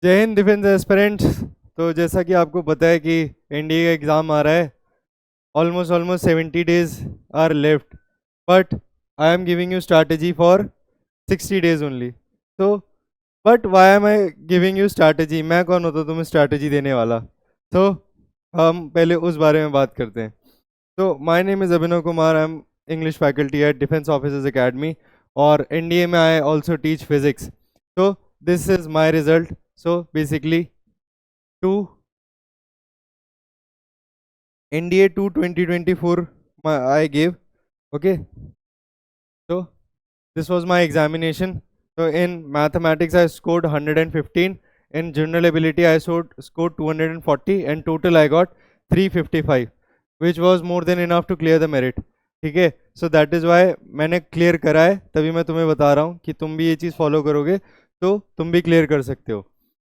जय Hind defence aspirants. तो जैसा कि आपको पता है कि एनडीए का एग्ज़ाम आ रहा है। Almost almost 70 days are left, but I am giving you strategy for 60 days only. तो but why am I giving you strategy? मैं कौन होता तुम्हें स्ट्रैटेजी देने वाला? तो हम पहले उस बारे में बात करते हैं। तो my name is Abhinav Kumar, I am English faculty at Defence Officers Academy, और एनडीए में आई ऑल्सो टीच फिजिक्स। तो this is my result. So basically to NDA 2 2024 I gave. Okay, so this was my examination. So in mathematics I scored 115, in general ability I scored 240, and total I got 355, which was more than enough to clear the merit. ठीक है, so that is why मैंने clear करा है, तभी मैं तुम्हें बता रहा हूँ कि तुम भी ये चीज़ फॉलो करोगे तो तुम भी क्लियर कर सकते हो।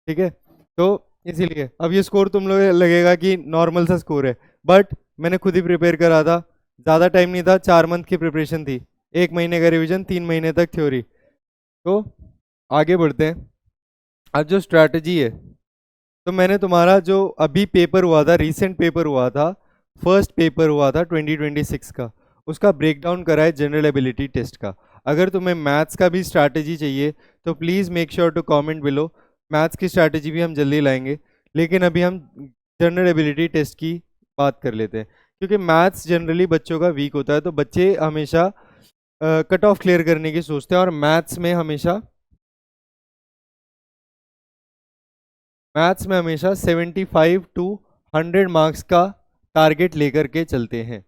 ठीक है, तो इसीलिए अब ये स्कोर तुम लोग लगेगा कि नॉर्मल सा स्कोर है, बट मैंने खुद ही प्रिपेयर करा था। ज़्यादा टाइम नहीं था, 4 मंथ की प्रिपरेशन थी, 1 महीने का रिवीजन, 3 महीने तक थ्योरी। तो आगे बढ़ते हैं। अब जो स्ट्रैटेजी है, तो मैंने तुम्हारा जो अभी पेपर हुआ था, रीसेंट पेपर हुआ था, फर्स्ट पेपर हुआ था 2026 का, उसका ब्रेकडाउन करा है जनरल एबिलिटी टेस्ट का। अगर तुम्हें मैथ्स का भी स्ट्रैटेजी चाहिए तो please make sure to comment below. Maths की स्ट्रैटेजी भी हम जल्दी लाएंगे, लेकिन अभी हम जनरल एबिलिटी टेस्ट की बात कर लेते हैं, क्योंकि मैथ्स जनरली बच्चों का वीक होता है, तो बच्चे हमेशा कट ऑफ क्लियर करने की सोचते हैं, और मैथ्स में हमेशा 75 to 100 मार्क्स का टारगेट लेकर के चलते हैं।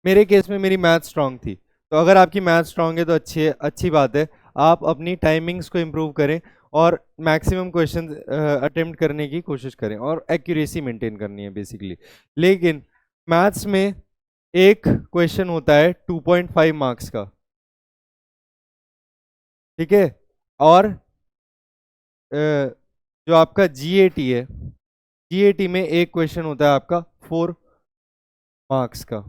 मेरे केस में मेरी मैथ स्ट्रांग थी, तो अगर आपकी मैथ स्ट्रांग है तो अच्छी बात है। आप अपनी टाइमिंग्स को इम्प्रूव करें और मैक्सिमम क्वेश्चन अटेम्प्ट करने की कोशिश करें, और एक्यूरेसी मेंटेन करनी है बेसिकली। लेकिन मैथ्स में एक क्वेश्चन होता है 2.5 मार्क्स का, ठीक है, और जो आपका जीएटी है, जीएटी में एक क्वेश्चन होता है आपका 4 मार्क्स का।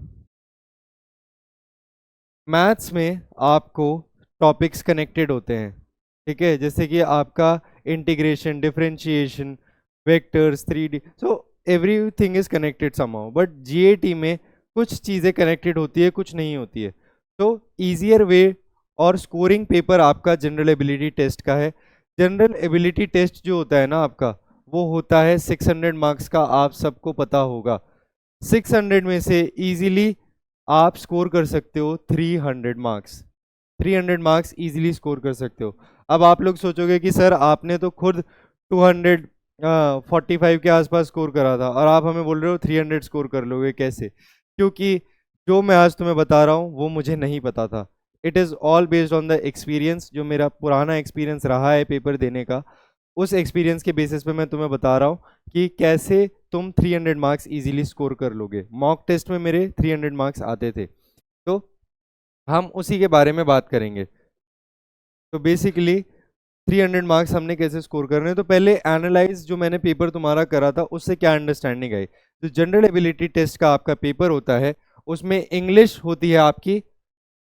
मैथ्स में आपको टॉपिक्स कनेक्टेड होते हैं, ठीक है, जैसे कि आपका integration, differentiation, vectors, 3D, so everything is connected somehow. But GAT में कुछ चीज़ें कनेक्टेड होती है, कुछ नहीं होती है। तो ईजियर वे और स्कोरिंग पेपर आपका जनरल एबिलिटी टेस्ट का है। जनरल एबिलिटी टेस्ट जो होता है ना आपका, वो होता है 600 मार्क्स का, आप सबको पता होगा। 600 में से इजीली आप स्कोर कर सकते हो 300 मार्क्स। 300 मार्क्स इजीली स्कोर कर सकते हो। अब आप लोग सोचोगे कि सर आपने तो खुद 245 के आसपास स्कोर करा था, और आप हमें बोल रहे हो 300 स्कोर कर लोगे, कैसे? क्योंकि जो मैं आज तुम्हें बता रहा हूँ वो मुझे नहीं पता था। It is all based on the experience, जो मेरा पुराना एक्सपीरियंस रहा है पेपर देने का। उस एक्सपीरियंस के बेसिस पे मैं तुम्हें बता रहा हूँ कि कैसे तुम 300 मार्क्स इजीली स्कोर कर लोगे। मॉक टेस्ट में मेरे 300 मार्क्स आते थे, तो हम उसी के बारे में बात करेंगे। तो बेसिकली 300 मार्क्स हमने कैसे स्कोर करने हैं, तो पहले एनालाइज जो मैंने पेपर तुम्हारा करा था उससे क्या अंडरस्टैंडिंग आई। तो जनरल एबिलिटी टेस्ट का आपका पेपर होता है, उसमें इंग्लिश होती है आपकी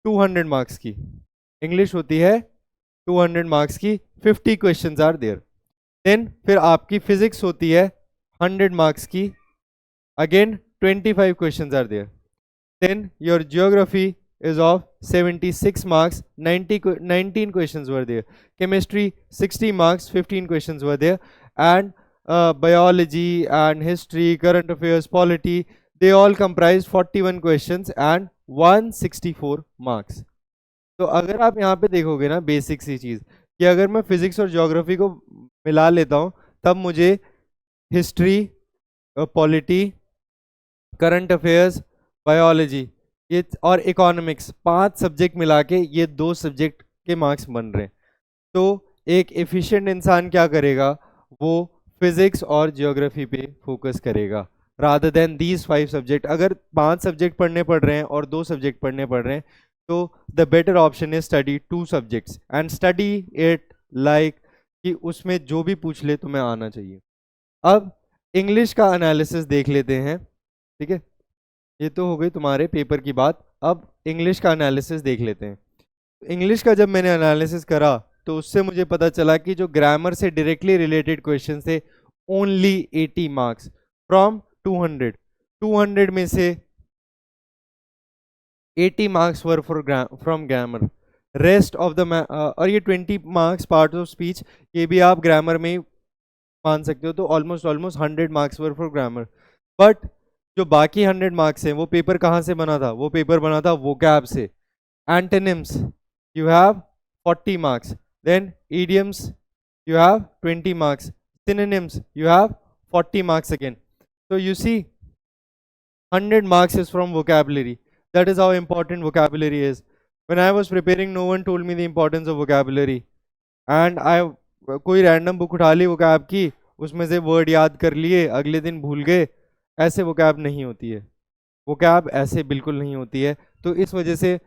200 मार्क्स की। इंग्लिश होती है 200 मार्क्स की, 50 क्वेश्चंस आर देयर। देन फिर आपकी फिजिक्स होती है 100 मार्क्स की, again 25 questions are there. Then your geography is of 76 marks, 19 questions were there. Chemistry 60 marks, 15 questions were there. And biology and history, current affairs, polity, they all comprise 41 questions and 164 marks. तो अगर आप यहाँ पे देखोगे ना, basic सी चीज़ कि अगर मैं फिजिक्स और ज्योग्राफी को मिला लेता हूँ, तब मुझे history, polity, current affairs, biology, ये और इकोनॉमिक्स, 5 सब्जेक्ट मिला के ये 2 सब्जेक्ट के मार्क्स बन रहे हैं। तो एक एफिशिएंट इंसान क्या करेगा, वो फिजिक्स और ज्योग्राफी पे फोकस करेगा रादर देन दीज 5 सब्जेक्ट। अगर 5 सब्जेक्ट पढ़ने पड़ रहे हैं और 2 सब्जेक्ट पढ़ने पड़ रहे हैं, तो the better option is study 2 subjects and study it like कि उसमें जो भी पूछ ले तुम्हें आना चाहिए। अब इंग्लिश का एनालिसिस देख लेते हैं, ठीक है, ये तो हो गई तुम्हारे पेपर की बात। अब इंग्लिश का एनालिसिस देख लेते हैं। इंग्लिश का जब मैंने एनालिसिस करा, तो उससे मुझे पता चला कि जो ग्रामर से डायरेक्टली रिलेटेड क्वेश्चन थे ओनली 80 मार्क्स फ्रॉम 200। 200 में से 80 marks were for from grammar, rest of the और ये 20 मार्क्स पार्ट ऑफ स्पीच, ये भी आप ग्रामर में मान सकते हो, तो almost almost 100 marks were for grammar. But जो बाकी 100 मार्क्स हैं वो पेपर कहाँ से बना था? वो पेपर बना था वोकैब से। Antonyms, you have 40 marks. Then idioms, you have 20 marks. Synonyms, you have 40 marks again. So you see, 100 marks is from vocabulary. That is how important vocabulary is. When I was preparing, no one told me the importance of vocabulary. And I कोई random book उठा ली vocab की, उसमें से word याद कर लिए, अगले दिन भूल गए। ऐसे vocab नहीं होती है, vocab ऐसे बिल्कुल नहीं होती है। तो इस वजह से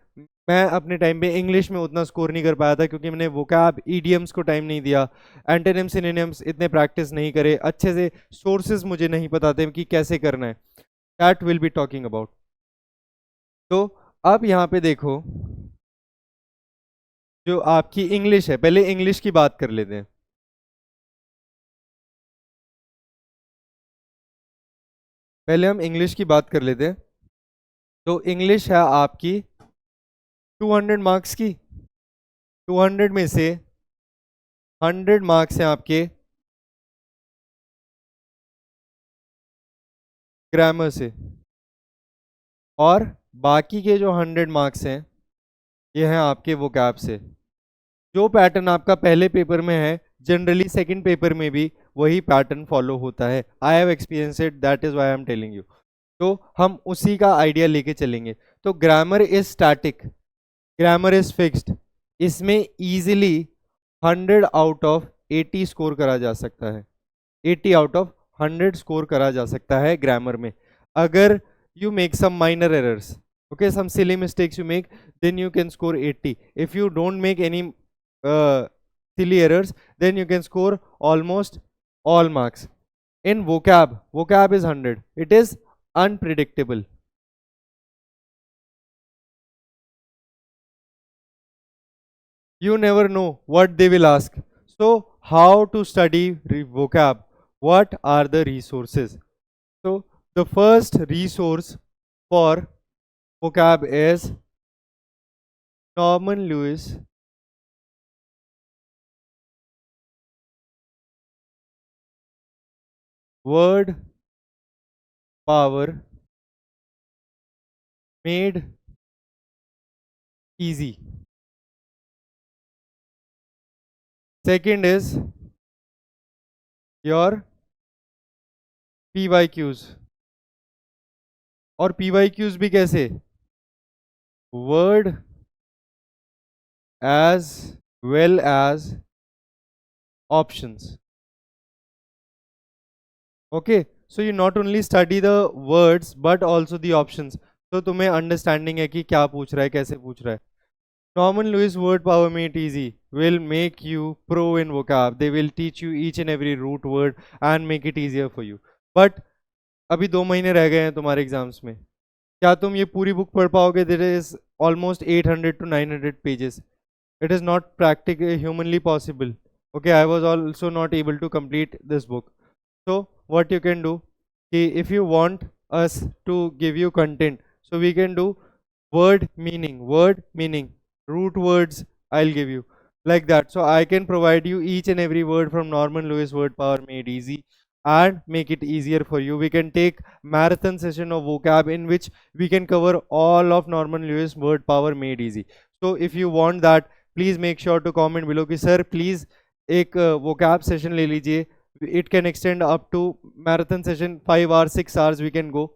मैं अपने टाइम पे इंग्लिश में उतना स्कोर नहीं कर पाया था, क्योंकि मैंने वोकैब ईडियम्स को टाइम नहीं दिया, एंटोनिम्स सिनोनिम्स इतने प्रैक्टिस नहीं करे, अच्छे से सोर्सेज मुझे नहीं पता थे कि कैसे करना है। That will be talking about. तो अब यहाँ पे देखो, जो आपकी इंग्लिश है, पहले इंग्लिश की बात कर लेते हैं। पहले हम इंग्लिश की बात कर लेते हैं। तो इंग्लिश है आपकी 200 मार्क्स की। 200 में से 100 मार्क्स हैं आपके ग्रामर से, और बाकी के जो 100 मार्क्स हैं ये हैं आपके वोकैब से। जो पैटर्न आपका पहले पेपर में है, जनरली सेकंड पेपर में भी वही पैटर्न फॉलो होता है। I have experience it, that is why I am telling you. तो हम उसी का आइडिया लेके चलेंगे। तो grammar is static, grammar is fixed. इसमें इजीली 100 आउट ऑफ 80 स्कोर करा जा सकता है। 80 आउट ऑफ 100 स्कोर करा जा सकता है ग्रामर में। अगर you make some minor errors, okay, some silly mistakes you make, then you can score 80. If you don't make any silly errors, then you can score almost all marks. In vocab is 100. It is unpredictable. You never know what they will ask. So how to study vocab? What are the resources? So the first resource for vocab is Norman Lewis word power made easy. Second is your PYQs. और PYQs भी कैसे? Word as well as options. Okay, so you not only study the words but also the options. तो तुम्हें understanding है कि क्या पूछ रहा है, कैसे पूछ रहा है। Norman Lewis word power made easy will make you pro in vocab. They will teach you each and every root word and make it easier for you. But अभी 2 महीने रह गए हैं तुम्हारे एग्जाम्स में, क्या तुम ये पूरी बुक पढ़ पाओगे? There is almost 800 to 900 pages. It is not practically humanly possible. Okay, I was also not able to complete this book. So what you can do, if you want us to give you content, so we can do word meaning, root words I'll give you, like that. So I can provide you each and every word from Norman Lewis word power made easy and make it easier for you. We can take marathon session of vocab in which we can cover all of Norman Lewis word power made easy. So if you want that, please make sure to comment below कि sir please एक vocab session ले लीजिए. It can extend up to marathon session 5 hours 6 hours we can go.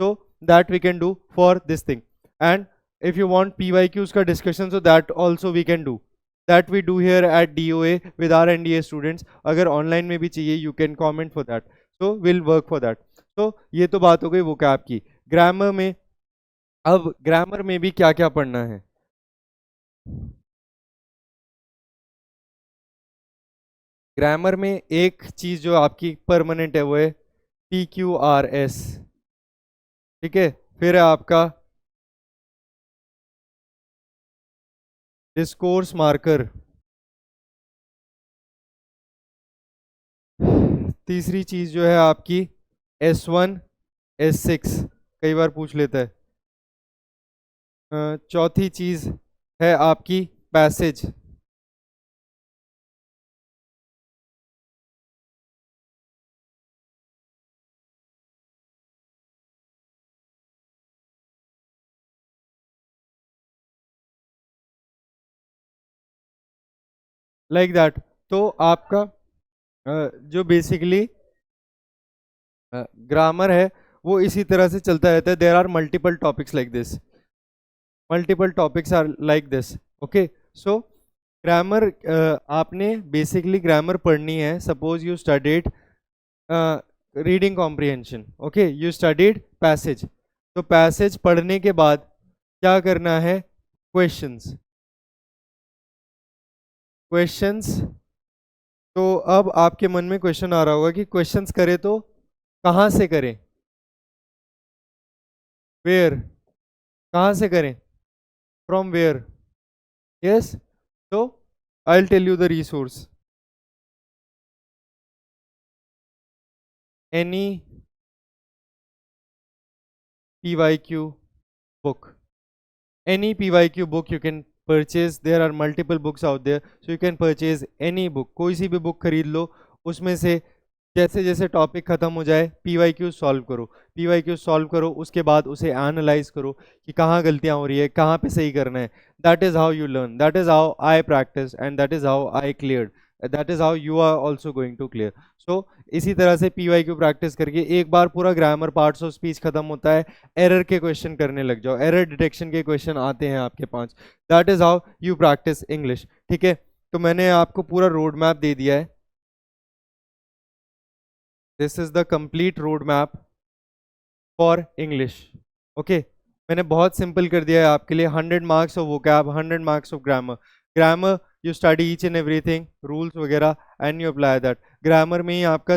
So that we can do for this thing. And if you want PYQs का discussion, so that also we can do. That we do here at DOA with our NDA students. अगर online में भी चाहिए, you can comment for that. So we'll work for that. So ये तो बात हो गई vocab की। ग्रामर में, अब ग्रामर में भी क्या क्या पढ़ना है? ग्रामर में एक चीज जो आपकी परमानेंट है वो है PQRS, ठीक है। फिर है आपका डिस्कोर्स मार्कर, तीसरी चीज जो है आपकी S1 S6 कई बार पूछ लेता है। चौथी चीज है आपकी पैसेज। Like that. तो आपका जो बेसिकली ग्रामर है वो इसी तरह से चलता रहता है। There are multiple topics like this, multiple topics are like this. Okay, so grammar आपने बेसिकली ग्रामर पढ़नी है। Suppose you studied reading comprehension, okay, you studied passage. तो पैसेज पढ़ने के बाद क्या करना है? क्वेश्चंस। क्वेश्चंस, तो अब आपके मन में क्वेश्चन आ रहा होगा कि क्वेश्चंस करें तो कहाँ से करें? वेयर? कहाँ से करें? From where? यस, तो I will tell you the resource. Any PYQ book. Any PYQ book you can purchase. There are multiple books out there, so you can purchase any book. कोई सी भी book खरीद लो, उसमें से जैसे जैसे topic खत्म हो जाए PYQ सॉल्व करो। PYQ सॉल्व करो, उसके बाद उसे एनालाइज करो कि कहाँ गलतियाँ हो रही है, कहाँ पे सही करना है। That is how you learn, that is how I practice and that is how I cleared, that is how you are also going to clear. So इसी तरह से PYQ प्रैक्टिस करके एक बार पूरा ग्रामर पार्ट्स ऑफ स्पीच खत्म होता है, error के क्वेश्चन करने लग जाओ। एरर डिटेक्शन के क्वेश्चन आते हैं आपके 5। That is how you practice English. ठीक है, तो मैंने आपको पूरा रोड मैप दे दिया है। This is the complete road map for English. Okay, मैंने बहुत सिंपल कर दिया है आपके लिए। 100 marks of vocab, 100 marks of grammar. Grammar you study each and everything, rules वगैरह, and you apply that. Grammar में ही आपका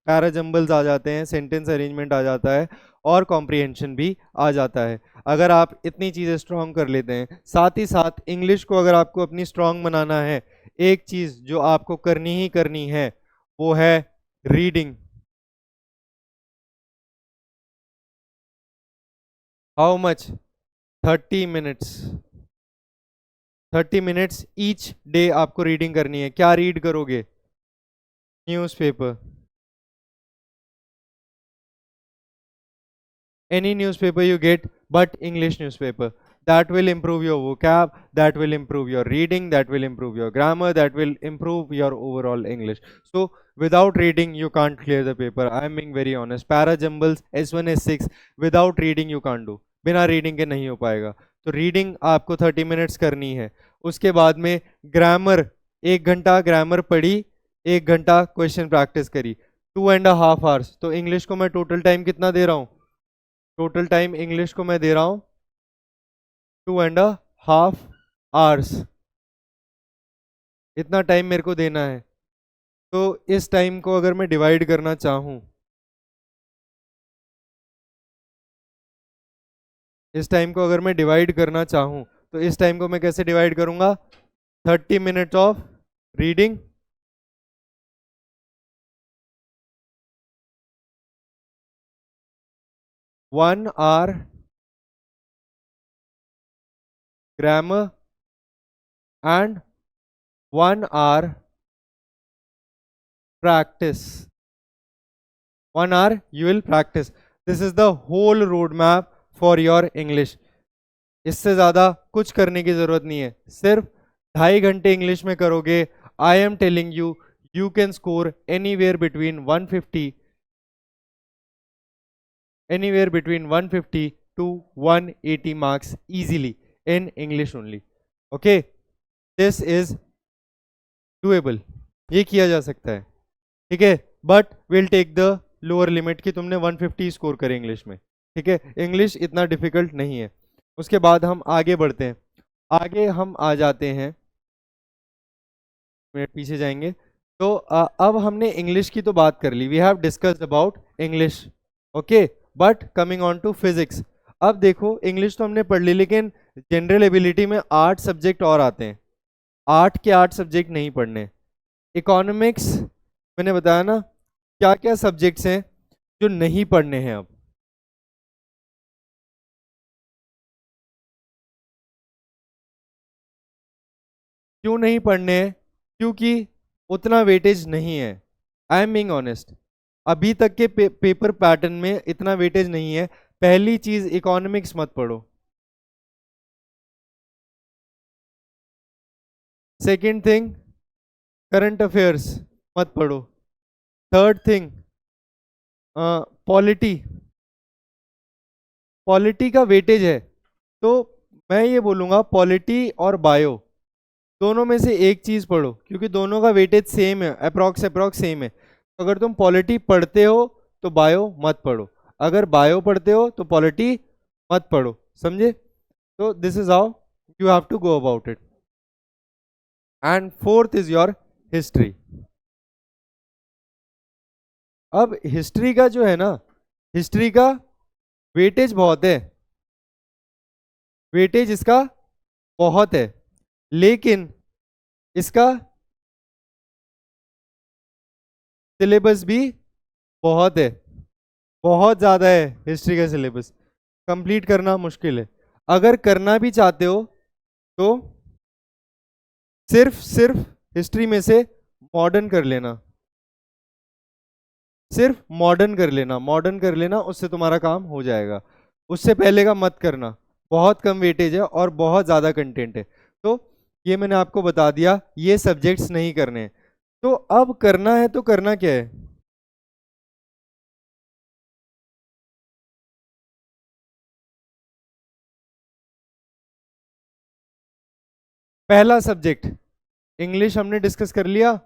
पैराजम्बल्स आ जाते हैं, सेंटेंस अरेंजमेंट आ जाता है, और कॉम्प्रिहेंशन भी आ जाता है। अगर आप इतनी चीज़ें स्ट्रॉन्ग कर लेते हैं, साथ ही साथ इंग्लिश को अगर आपको अपनी स्ट्रॉन्ग बनाना है, एक चीज़ जो आपको करनी ही करनी है वो है reading. How much? 30 minutes. 30 minutes each day आपको रीडिंग करनी है। क्या रीड करोगे? Newspaper. Any newspaper you get, but English newspaper. That will improve your vocab, that will improve your reading, that will improve your grammar, that will improve your overall English. So without reading you can't clear the paper. I am being very honest. Para jumbles S1 S6 without reading you can't do. बिना reading के नहीं हो पाएगा। तो reading आपको 30 minutes करनी है। उसके बाद में ग्रामर, 1 घंटा ग्रामर पढ़ी, 1 घंटा क्वेश्चन प्रैक्टिस करी, 2.5 आवर्स। तो इंग्लिश को मैं टोटल टाइम कितना दे रहा हूँ? टोटल टाइम इंग्लिश को मैं दे रहा हूं 2.5 आवर्स। इतना टाइम मेरे को देना है। तो इस टाइम को अगर मैं डिवाइड करना चाहूं, इस टाइम को अगर मैं डिवाइड करना चाहूं, तो इस टाइम को मैं कैसे डिवाइड करूंगा? 30 minutes of reading, 1 hour grammar and 1 hour practice. 1 hour you will practice. This is the whole roadmap for your English. इससे ज़्यादा कुछ करने की ज़रूरत नहीं है। सिर्फ 2.5 घंटे इंग्लिश में करोगे, I am telling you, you can score anywhere between 150 to 180 marks easily in English only. Okay, this is doable. ये किया जा सकता है। ठीक है, but will take the lower limit कि तुमने 150 स्कोर करे इंग्लिश में। ठीक है, इंग्लिश इतना डिफिकल्ट नहीं है। उसके बाद हम आगे बढ़ते हैं। आगे हम आ जाते हैं, मिनट पीछे जाएंगे। तो अब हमने इंग्लिश की तो बात कर ली, we have discussed about English. Okay, but coming on to physics. अब देखो, इंग्लिश तो हमने पढ़ ली, लेकिन जनरल एबिलिटी में 8 सब्जेक्ट और आते हैं। 8 के 8 सब्जेक्ट नहीं पढ़ने। इकोनॉमिक्स मैंने बताया ना, क्या क्या सब्जेक्ट्स हैं जो नहीं पढ़ने हैं अब? क्यों नहीं पढ़ने हैं? क्योंकि उतना वेटेज नहीं है। आई एम बीइंग ऑनेस्ट, अभी तक के पेपर पैटर्न में इतना वेटेज नहीं है। पहली चीज, इकोनॉमिक्स मत पढ़ो। सेकंड थिंग, करंट अफेयर्स मत पढ़ो। Third thing, polity. पॉलिटी का वेटेज है, तो मैं ये बोलूंगा पॉलिटी और बायो दोनों में से एक चीज पढ़ो, क्योंकि दोनों का वेटेज सेम है, अप्रोक्स अप्रोक्स सेम है। तो अगर तुम पॉलिटी पढ़ते हो तो बायो मत पढ़ो, अगर बायो पढ़ते हो तो पॉलिटी मत पढ़ो। समझे? तो this is how you have to go about it. And fourth is your history. अब हिस्ट्री का जो है ना, हिस्ट्री का वेटेज बहुत है, वेटेज इसका बहुत है, लेकिन इसका सिलेबस भी बहुत है, बहुत ज़्यादा है। हिस्ट्री का सिलेबस कंप्लीट करना मुश्किल है। अगर करना भी चाहते हो तो सिर्फ सिर्फ हिस्ट्री में से मॉडर्न कर लेना, सिर्फ मॉडर्न कर लेना, मॉडर्न कर लेना, उससे तुम्हारा काम हो जाएगा। उससे पहले का मत करना, बहुत कम वेटेज है और बहुत ज़्यादा कंटेंट है। तो ये मैंने आपको बता दिया, ये सब्जेक्ट्स नहीं करने हैं। तो अब करना है तो करना क्या है? पहला सब्जेक्ट इंग्लिश हमने डिस्कस कर लिया।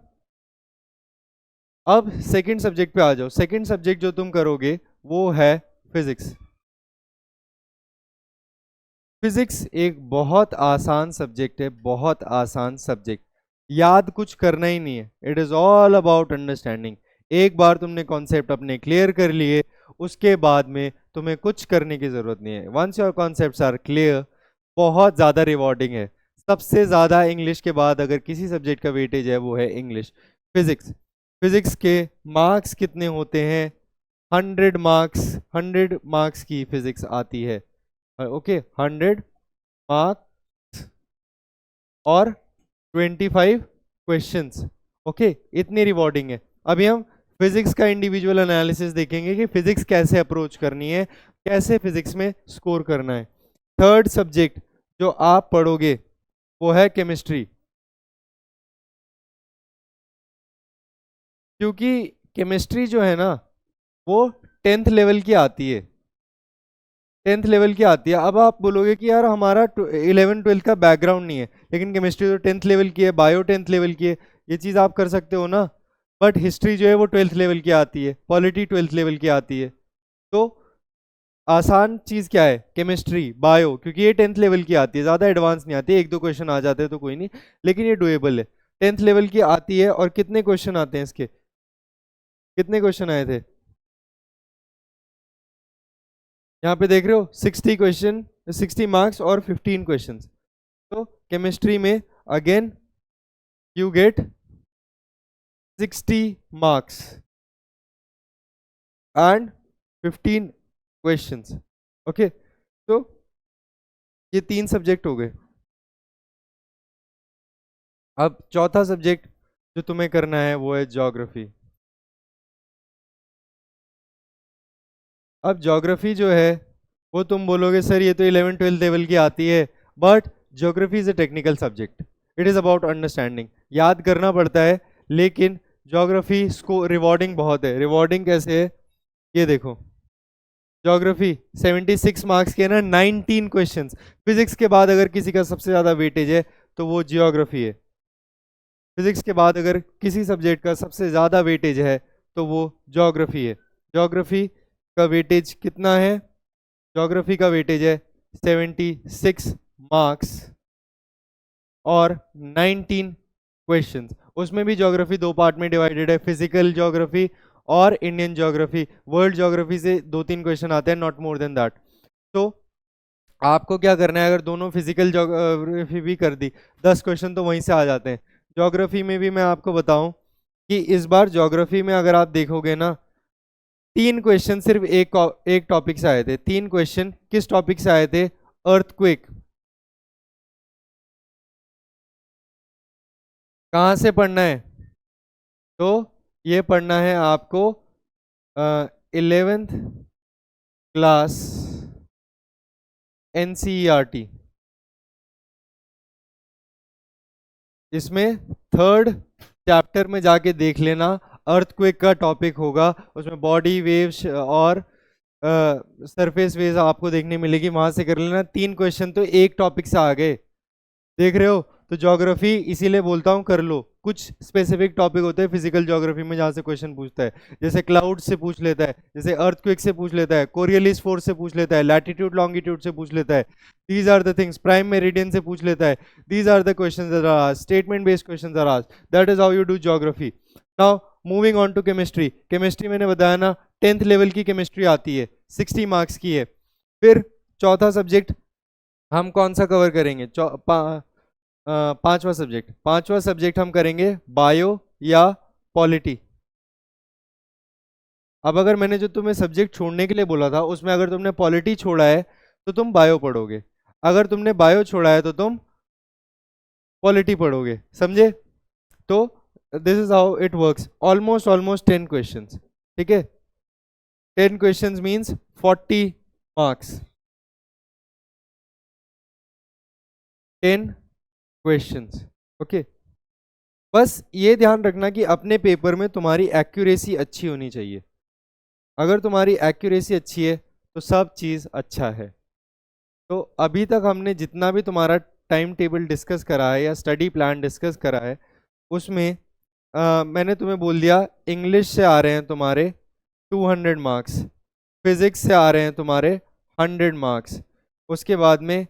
अब सेकंड सब्जेक्ट पे आ जाओ। सेकंड सब्जेक्ट जो तुम करोगे वो है फिजिक्स। फिजिक्स एक बहुत आसान सब्जेक्ट है, बहुत आसान सब्जेक्ट। याद कुछ करना ही नहीं है, it is all about understanding. एक बार तुमने कॉन्सेप्ट अपने क्लियर कर लिए, उसके बाद में तुम्हें कुछ करने की जरूरत नहीं है। Once your concepts are clear, बहुत ज़्यादा रिवॉर्डिंग है। सबसे ज़्यादा इंग्लिश के बाद अगर किसी सब्जेक्ट का वेटेज है वो है इंग्लिश। फिजिक्स, फिजिक्स के मार्क्स कितने होते हैं? 100 मार्क्स, 100 मार्क्स की फिजिक्स आती है। ओके, 100 मार्क्स और 25 क्वेश्चंस। ओके, इतनी रिवॉर्डिंग है। अभी हम फिजिक्स का इंडिविजुअल एनालिसिस देखेंगे कि फिजिक्स कैसे अप्रोच करनी है, कैसे फिजिक्स में स्कोर करना है। थर्ड सब्जेक्ट जो आप पढ़ोगे वो है केमिस्ट्री, क्योंकि केमिस्ट्री जो है ना वो 10th लेवल की आती है, 10th लेवल की आती है। अब आप बोलोगे कि यार हमारा 11 12 का बैकग्राउंड नहीं है, लेकिन केमिस्ट्री तो 10th लेवल की है, बायो 10th लेवल की है, ये चीज़ आप कर सकते हो ना। बट हिस्ट्री जो है वो 12th लेवल की आती है, पॉलिटी 12th लेवल की आती है। तो आसान चीज़ क्या है? केमिस्ट्री, बायो, क्योंकि ये 10th लेवल की आती है, ज़्यादा एडवांस नहीं आती है। एक दो क्वेश्चन आ जाते हैं तो कोई नहीं, लेकिन ये डुएबल है। 10th लेवल की आती है। और कितने क्वेश्चन आते हैं इसके? कितने क्वेश्चन आए थे? यहाँ पे देख रहे हो 60 क्वेश्चन, 60 मार्क्स और 15 क्वेश्चन। तो केमिस्ट्री में again you get 60 marks and 15 questions. Okay, तो ये तीन सब्जेक्ट हो गए। अब चौथा सब्जेक्ट जो तुम्हें करना है वो है ज्योग्राफी। अब ज्योग्राफी जो है वो तुम बोलोगे सर ये तो 11 12 लेवल की आती है, but geography is a technical subject, it is about understanding. याद करना पड़ता है, लेकिन ज्योग्राफी को रिवॉर्डिंग बहुत है। रिवॉर्डिंग कैसे है ये देखो। ज्योग्राफी 76 मार्क्स के ना 19 क्वेश्चंस। फिजिक्स के बाद अगर किसी का सबसे ज़्यादा वेटेज है तो वो जियोग्राफी है। फिजिक्स के बाद अगर किसी सब्जेक्ट का सबसे ज़्यादा वेटेज है तो वो ज्योग्राफी है। ज्योग्राफी का वेटेज कितना है? ज्योग्राफी का वेटेज है 76 मार्क्स और 19 क्वेश्चंस। उसमें भी ज्योग्राफी दो पार्ट में डिवाइडेड है, फिजिकल ज्योग्राफी और इंडियन ज्योग्राफी। वर्ल्ड ज्योग्राफी से 2 3 क्वेश्चन आते हैं, नॉट मोर देन दैट। तो आपको क्या करना है, अगर दोनों फिजिकल ज्योग्राफी भी कर दी, 10 क्वेश्चन तो वहीं से आ जाते हैं। ज्योग्राफी में भी मैं आपको बताऊं कि इस बार ज्योग्राफी में अगर आप देखोगे ना, 3 क्वेश्चन सिर्फ एक टॉपिक से आए थे। 3 क्वेश्चन किस टॉपिक से आए थे? अर्थक्वेक। कहाँ से पढ़ना है? तो ये पढ़ना है आपको 11th क्लास NCERT। इसमें 3rd चैप्टर में जाके देख लेना, अर्थक्वेक का टॉपिक होगा, उसमें बॉडी वेव्स और सरफेस वेव्स आपको देखने मिलेगी, वहां से कर लेना। 3 क्वेश्चन तो एक टॉपिक से आ गए, देख रहे हो? तो ज्योग्राफी इसीलिए बोलता हूँ कर लो। कुछ स्पेसिफिक टॉपिक होते हैं फिजिकल ज्योग्राफी में जहाँ से क्वेश्चन पूछता है, जैसे क्लाउड से पूछ लेता है, जैसे अर्थक्वेक से पूछ लेता है, कोरियलिस फोर्स से पूछ लेता है, लैटिट्यूड लॉन्गिट्यूड से पूछ लेता है। These are the things. Prime meridian से पूछ लेता है। These are the questions that are asked, statement based questions are asked. That is how you do geography. Now moving on to chemistry. Chemistry मैंने बताया ना, 10th लेवल की chemistry आती है, 60 मार्क्स की है। फिर चौथा सब्जेक्ट हम कौन सा कवर करेंगे? पांचवा सब्जेक्ट हम करेंगे बायो या पॉलिटी। अब अगर मैंने जो तुम्हें सब्जेक्ट छोड़ने के लिए बोला था उसमें अगर तुमने पॉलिटी छोड़ा है तो तुम बायो पढ़ोगे, अगर तुमने बायो छोड़ा है तो तुम पॉलिटी पढ़ोगे, समझे? तो this is how it works. Almost 10 questions, ठीक है? 10 questions means 40 marks. 10 questions, okay. बस ये ध्यान रखना कि अपने पेपर में तुम्हारी एक्यूरेसी अच्छी होनी चाहिए। अगर तुम्हारी एक्यूरेसी अच्छी है तो सब चीज़ अच्छा है। तो अभी तक हमने जितना भी तुम्हारा टाइम टेबल डिस्कस करा है या स्टडी प्लान डिस्कस करा है, उसमें मैंने तुम्हें बोल दिया, इंग्लिश से आ रहे हैं तुम्हारे 200 मार्क्स, फिजिक्स से आ रहे हैं तुम्हारे 100 मार्क्स, उसके बाद में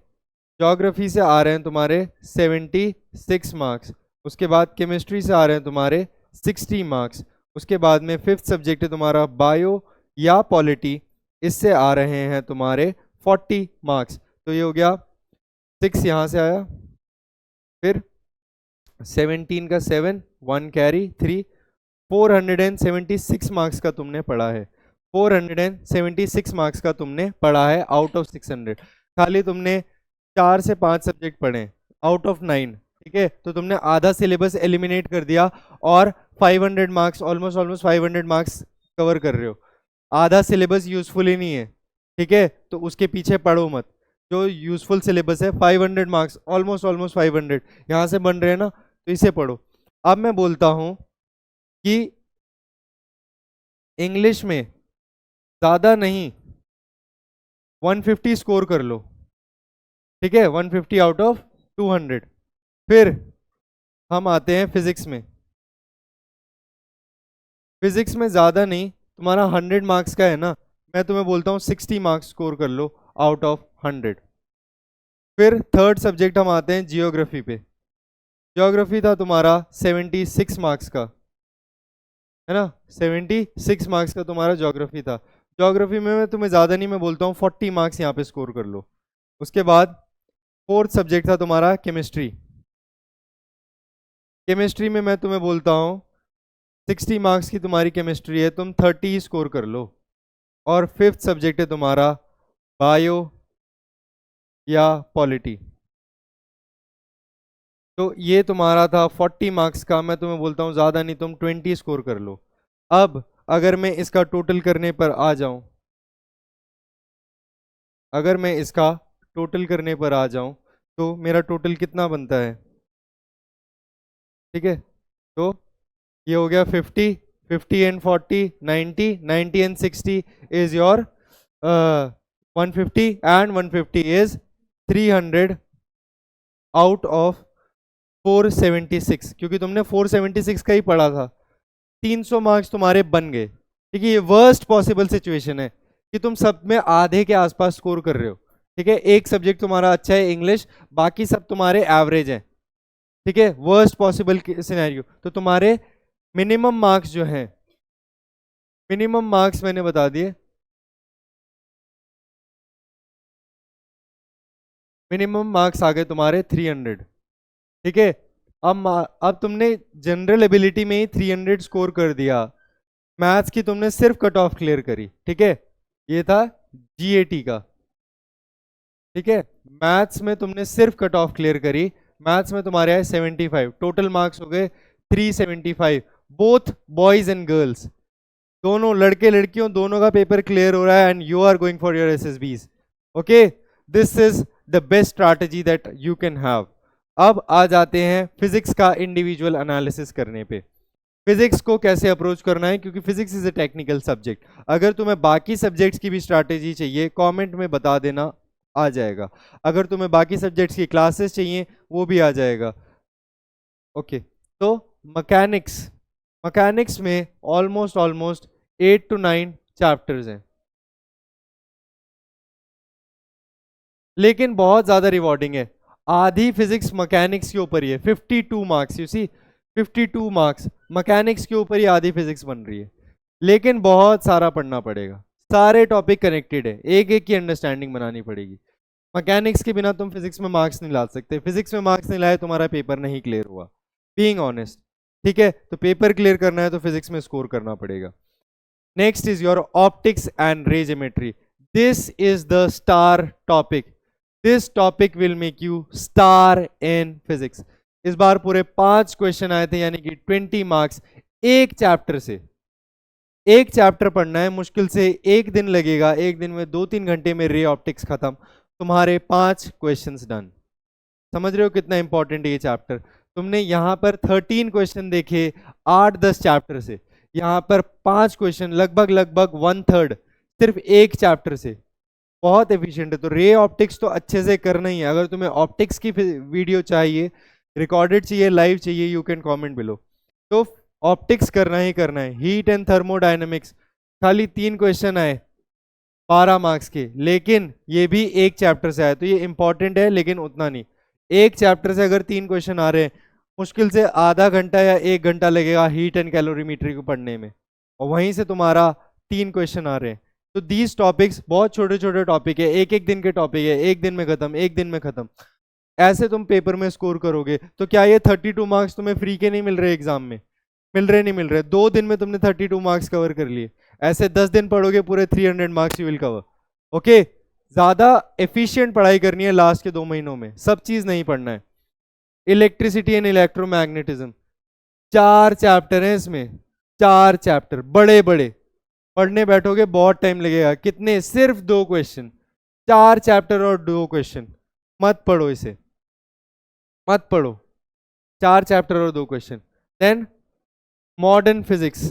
ज्योग्राफी से आ रहे हैं तुम्हारे 76 मार्क्स, उसके बाद केमिस्ट्री से आ रहे हैं तुम्हारे 60 मार्क्स, उसके बाद में 5th सब्जेक्ट है तुम्हारा बायो या पॉलिटी, इससे आ रहे हैं तुम्हारे 40 मार्क्स। तो ये हो गया 6 यहाँ से आया, फिर 17 का 7, 1 कैरी 3, 476 मार्क्स का तुमने पढ़ा है। 476 मार्क्स का तुमने पढ़ा है आउट ऑफ 600। खाली तुमने 4 से 5 सब्जेक्ट पढ़े आउट ऑफ 9, ठीक है? तो तुमने आधा सिलेबस एलिमिनेट कर दिया और 500 मार्क्स, ऑलमोस्ट 500 मार्क्स कवर कर रहे हो। आधा सिलेबस यूजफुल ही नहीं है, ठीक है? तो उसके पीछे पढ़ो मत। जो यूजफुल सिलेबस है 500 मार्क्स, ऑलमोस्ट 500 यहाँ से बन रहे हैं ना, तो इसे पढ़ो। अब मैं बोलता हूँ कि इंग्लिश में ज़्यादा नहीं 150 स्कोर कर लो, ठीक है? 150 आउट ऑफ 200। फिर हम आते हैं फिजिक्स में। फिजिक्स में ज़्यादा नहीं, तुम्हारा 100 मार्क्स का है ना, मैं तुम्हें बोलता हूँ 60 मार्क्स स्कोर कर लो आउट ऑफ 100। फिर 3rd सब्जेक्ट हम आते हैं जियोग्राफी पे। जियोग्राफी था तुम्हारा 76 मार्क्स का, है ना? 76 मार्क्स का तुम्हारा ज्योग्राफी था। ज्योग्राफी में मैं तुम्हें ज़्यादा नहीं, मैं बोलता हूँ 40 मार्क्स यहाँ पे स्कोर कर लो। उसके बाद 4th सब्जेक्ट था तुम्हारा केमिस्ट्री। केमिस्ट्री में मैं तुम्हें बोलता हूँ 60 मार्क्स की तुम्हारी केमिस्ट्री है, तुम 30 स्कोर कर लो। और 5th सब्जेक्ट है तुम्हारा बायो या पॉलिटी। तो ये तुम्हारा था 40 मार्क्स का, मैं तुम्हें बोलता हूँ ज़्यादा नहीं, तुम 20 स्कोर कर लो। अब अगर मैं इसका टोटल करने पर आ जाऊं, अगर मैं इसका टोटल करने पर आ जाऊं तो मेरा टोटल कितना बनता है, ठीक है? तो ये हो गया 50, 50 and 40, 90, 90 and 60 is your 150 and 150 is 300 out of 476, क्योंकि तुमने 476 का ही पढ़ा था। 300 मार्क्स तुम्हारे बन गए, ठीक है? ये वर्स्ट पॉसिबल सिचुएशन है कि तुम सब में आधे के आसपास स्कोर कर रहे हो, ठीक है? एक सब्जेक्ट तुम्हारा अच्छा है इंग्लिश, बाकी सब तुम्हारे एवरेज हैं, ठीक है? Worst possible scenario. तो तुम्हारे मिनिमम मार्क्स जो हैं, मिनिमम मार्क्स मैंने बता दिए। मिनिमम मार्क्स आ गए तुम्हारे 300, ठीक है? अब तुमने जनरल एबिलिटी में ही 300 स्कोर कर दिया, मैथ्स की तुमने सिर्फ कट ऑफ क्लियर करी, ठीक है, ये था जीएटी का, ठीक है, मैथ्स में तुमने सिर्फ कट ऑफ क्लियर करी, मैथ्स में तुम्हारे आए 75, टोटल मार्क्स हो गए 375, बोथ बॉयज एंड गर्ल्स, दोनों लड़के लड़कियों दोनों का पेपर क्लियर हो रहा है, and you are going for your SSBs, okay, this is the best strategy that you can have. अब आ जाते हैं फिजिक्स का इंडिविजुअल एनालिसिस करने पे, फिजिक्स को कैसे अप्रोच करना है, क्योंकि physics is a technical subject. अगर तुम्हें बाकी सब्जेक्ट्स की भी स्ट्रैटेजी चाहिए कमेंट में बता देना, आ जाएगा। अगर तुम्हें बाकी सब्जेक्ट्स की क्लासेस चाहिए वो भी आ जाएगा, ओके। तो मैकेनिक्स, मैकेनिक्स में ऑलमोस्ट 8 to 9 चैप्टर्स हैं, लेकिन बहुत ज्यादा रिवॉर्डिंग है। आधी फिजिक्स मैकेनिक्स के ऊपर ही है, 52 marks, you see 52 marks mechanics के ऊपर ही आधी फिजिक्स बन रही है, लेकिन बहुत सारा पढ़ना पड़ेगा, सारे टॉपिक कनेक्टेड है, एक एक की अंडरस्टैंडिंग बनानी पड़ेगी। मैकेनिक्स के बिना तुम फिजिक्स में मार्क्स नहीं ला सकते, फिजिक्स में मार्क्स नहीं लाए तुम्हारा पेपर नहीं क्लियर हुआ, बीइंग ऑनेस्ट, ठीक है। तो पेपर क्लियर करना है तो फिजिक्स में स्कोर करना पड़ेगा। Next is your optics and ray geometry, this is the star topic, this topic will make you star in physics. इस बार पूरे 5 क्वेश्चन आए थे, यानी कि 20 मार्क्स एक चैप्टर से, एक चैप्टर पढ़ना है, मुश्किल से एक दिन लगेगा, एक दिन में 2-3 घंटे में रे ऑप्टिक्स खत्म, तुम्हारे 5 क्वेश्चंस डन। समझ रहे हो कितना इंपॉर्टेंट है ये चैप्टर। तुमने यहाँ पर 13 क्वेश्चन देखे 8-10 चैप्टर से, यहाँ पर 5 क्वेश्चन लगभग 1/3 सिर्फ एक चैप्टर से, बहुत एफिशिएंट है। तो रे ऑप्टिक्स तो अच्छे से करना ही है। अगर तुम्हें ऑप्टिक्स की वीडियो चाहिए, रिकॉर्डेड चाहिए, लाइव चाहिए, यू कैन कमेंट बिलो। तो ऑप्टिक्स करना ही करना है। हीट एंड थर्मोडायनेमिक्स खाली 3 क्वेश्चन आए 12 मार्क्स के, लेकिन ये भी एक चैप्टर से आए, तो ये इंपॉर्टेंट है लेकिन उतना नहीं। एक चैप्टर से अगर 3 क्वेश्चन आ रहे हैं, मुश्किल से आधा घंटा या 1 घंटा लगेगा हीट एंड कैलोरीमेट्री को पढ़ने में, और वहीं से तुम्हारा 3 क्वेश्चन आ रहे हैं। तो दीज टॉपिक्स बहुत छोटे छोटे टॉपिक है, एक एक दिन के टॉपिक है, एक दिन में खत्म, एक दिन में खत्म, ऐसे तुम पेपर में स्कोर करोगे। तो क्या ये 32 मार्क्स तुम्हें फ्री के नहीं मिल रहे एग्जाम में? मिल रहे, नहीं मिल रहे, 2 दिन में तुमने 32 मार्क्स कवर कर लिए। ऐसे 10 दिन पढ़ोगे, पूरे 300 marks you will cover, okay. ज्यादा एफिशिएंट पढ़ाई करनी है लास्ट के 2 महीनों में, सब चीज नहीं पढ़ना है। इलेक्ट्रिसिटी एंड इलेक्ट्रोमैग्नेटिज्म 4 चैप्टर हैं इसमें, 4 चैप्टर बड़े बड़े, पढ़ने बैठोगे बहुत टाइम लगेगा। कितने? सिर्फ 2 क्वेश्चन, 4 चैप्टर और 2 क्वेश्चन। मत पढ़ो इसे, मत पढ़ो, 4 चैप्टर और 2 question. Then modern physics,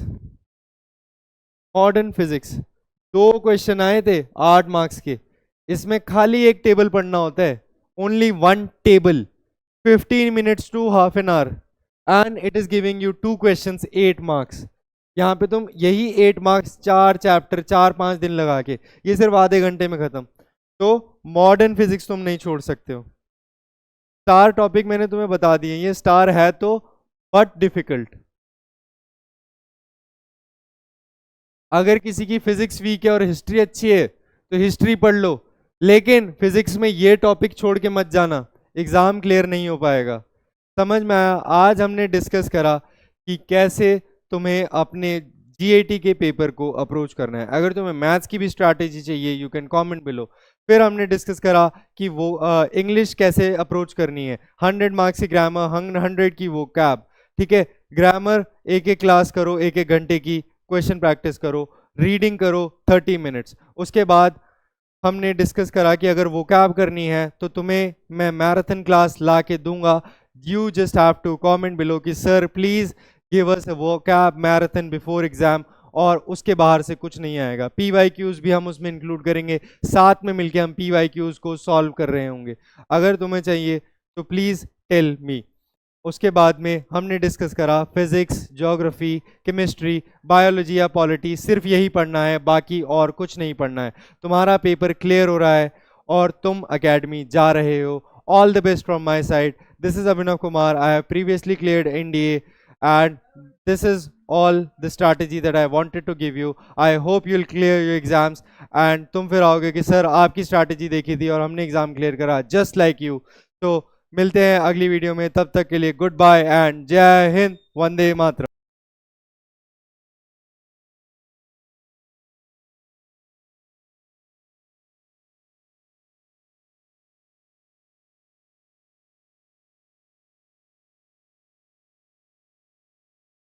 modern physics 2 question आए थे 8 मार्क्स के, इसमें खाली एक टेबल पढ़ना होता है, only 1 table, 15 minutes to half an hour, and it is giving you 2 questions 8 marks. यहाँ पे तुम यही 8 मार्क्स 4 चैप्टर 4-5 दिन लगा के, ये सिर्फ आधे घंटे में खत्म। तो मॉडर्न फिजिक्स तुम नहीं छोड़ सकते हो। स्टार टॉपिक मैंने तुम्हें बता दिए, ये स्टार है तो बट डिफिकल्ट। अगर किसी की फिजिक्स वीक है और हिस्ट्री अच्छी है तो हिस्ट्री पढ़ लो, लेकिन फिजिक्स में ये टॉपिक छोड़ के मत जाना, एग्जाम क्लियर नहीं हो पाएगा। समझ में आया? आज हमने डिस्कस करा कि कैसे तुम्हें अपने जीएटी के पेपर को अप्रोच करना है। अगर तुम्हें मैथ्स की भी स्ट्रैटेजी चाहिए यू कैन कमेंट बिलो। फिर हमने डिस्कस करा कि वो इंग्लिश कैसे अप्रोच करनी है, 100 मार्क्स की ग्रामर, 100 की वो कैब, ठीक है। ग्रामर एक एक क्लास करो, एक एक घंटे की क्वेश्चन प्रैक्टिस करो, रीडिंग करो 30 मिनट्स। उसके बाद हमने डिस्कस करा कि अगर वो कैब करनी है तो तुम्हें मैं मैराथन क्लास ला के दूंगा, you just have to comment below कि sir please give us a vocab marathon before exam, और उसके बाहर से कुछ नहीं आएगा। PYQs भी हम उसमें इंक्लूड करेंगे, साथ में मिलके हम PYQs को सॉल्व कर रहे होंगे। अगर तुम्हें चाहिए तो प्लीज टेल मी। उसके बाद में हमने डिस्कस करा फिजिक्स, ज्योग्राफी, केमिस्ट्री, बायोलॉजी या पॉलिटी, सिर्फ यही पढ़ना है, बाकी और कुछ नहीं पढ़ना है। तुम्हारा पेपर क्लियर हो रहा है और तुम अकेडमी जा रहे हो। All the best from my side. This is Abhinav Kumar. I have previously cleared NDA and this is all the strategy that I wanted to give you. I hope you'll clear your exams and तुम फिर आओगे कि sir आपकी strategy देखी थी और हमने exam clear करा just like you. So मिलते हैं अगली वीडियो में, तब तक के लिए गुड बाय एंड जय हिंद, वंदे मातरम।